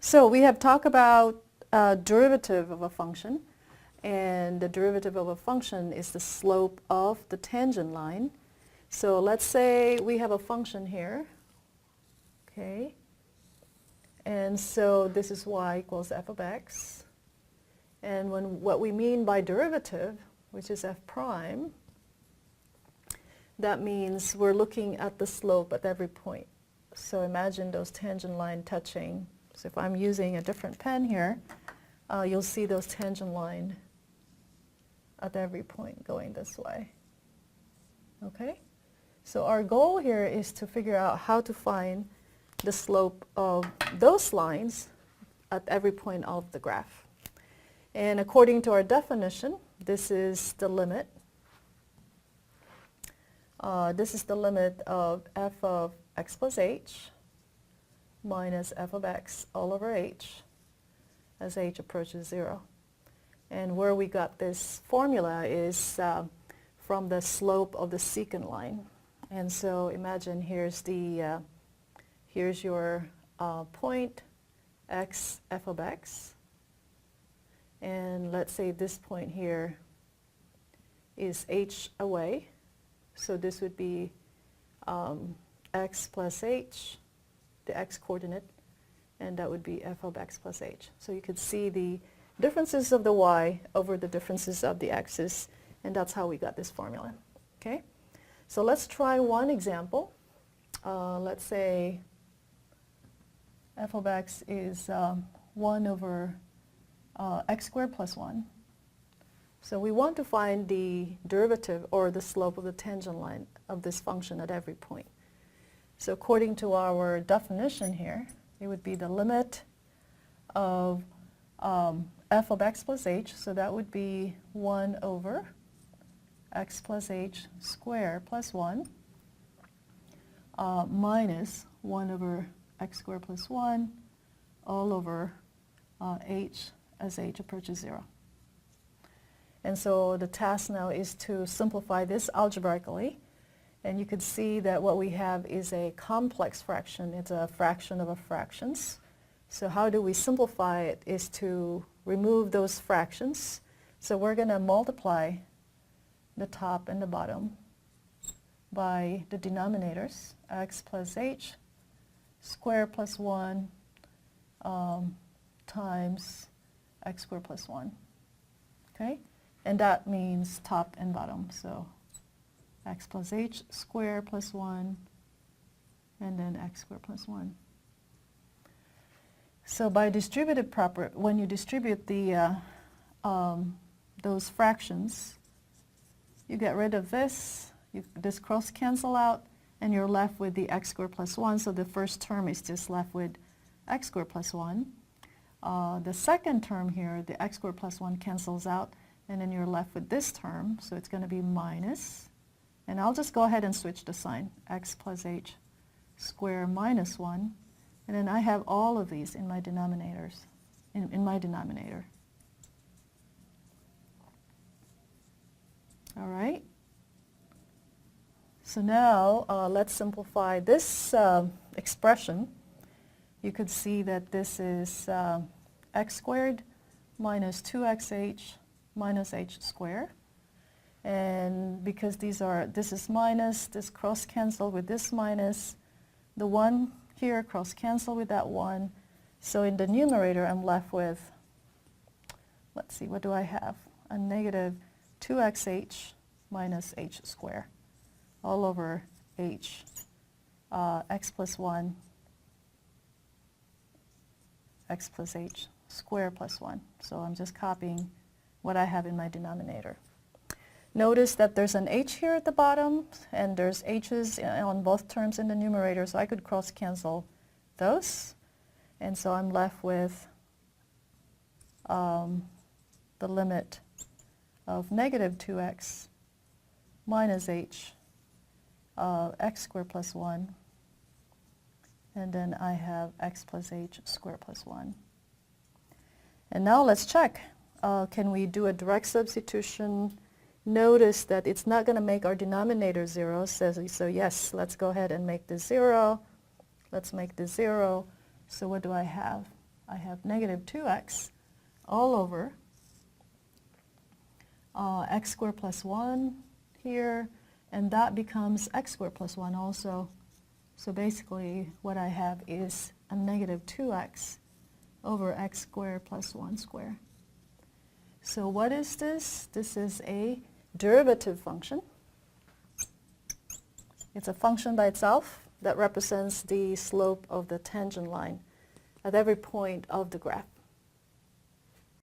So we have talked about derivative of a function, and the derivative of a function is the slope of the tangent line. So let's say we have a function here, okay, and so this is y equals f of x, and what we mean by derivative, which is f prime, that means we're looking at the slope at every point. So imagine those tangent line touching. So if I'm using a different pen here, you'll see those tangent line at every point going this way. Okay? So our goal here is to figure out how to find the slope of those lines at every point of the graph. And according to our definition, this is the limit. This is the limit of f of x plus h minus f of x all over h as h approaches 0. And where we got this formula is from the slope of the secant line. And so imagine here's your point x f of x, and let's say this point here is h away, so this would be x plus h, the x coordinate, and that would be f of x plus h. So you could see the differences of the y over the differences of the x's, and that's how we got this formula. Okay? So let's try one example. Let's say f of x is 1 over x squared plus 1. So we want to find the derivative or the slope of the tangent line of this function at every point. So according to our definition here, it would be the limit of f of x plus h, so that would be 1 over x plus h squared plus 1 minus 1 over x squared plus 1 all over h as h approaches 0. And so the task now is to simplify this algebraically. And you can see that what we have is a complex fraction. It's a fraction of fractions. So how do we simplify it is to remove those fractions. So we're going to multiply the top and the bottom by the denominators, x plus h squared plus 1 times x squared plus 1. Okay? And that means top and bottom. So x plus h squared plus 1, and then x squared plus 1. So by distributive property, when you distribute the those fractions, you get rid of this, this cross cancel out, and you're left with the x squared plus 1. So the first term is just left with x squared plus 1. The second term here, the x squared plus 1 cancels out, and then you're left with this term, so it's going to be minus. And I'll just go ahead and switch the sign, x plus h squared minus 1. And then I have all of these in my denominators, in my denominator. All right? So now let's simplify this expression. You could see that this is x squared minus 2xh minus h squared. And because this is minus, this cross cancel with this minus, the 1 here cross cancel with that 1. So in the numerator I'm left with, let's see, what do I have? A negative 2xh minus h squared all over h, x plus 1, x plus h squared plus 1. So I'm just copying what I have in my denominator. Notice that there's an h here at the bottom, and there's h's on both terms in the numerator, so I could cross cancel those. And so I'm left with the limit of negative 2x minus h, x squared plus 1, and then I have x plus h squared plus 1. And now let's check. Can we do a direct substitution? Notice that it's not going to make our denominator 0, so yes, let's go ahead and make this 0. Let's make this 0. So what do I have? I have negative 2x all over x squared plus 1 here, and that becomes x squared plus 1 also. So basically what I have is a negative 2x over x squared plus 1 squared. So what is this? This is a derivative function. It's a function by itself that represents the slope of the tangent line at every point of the graph.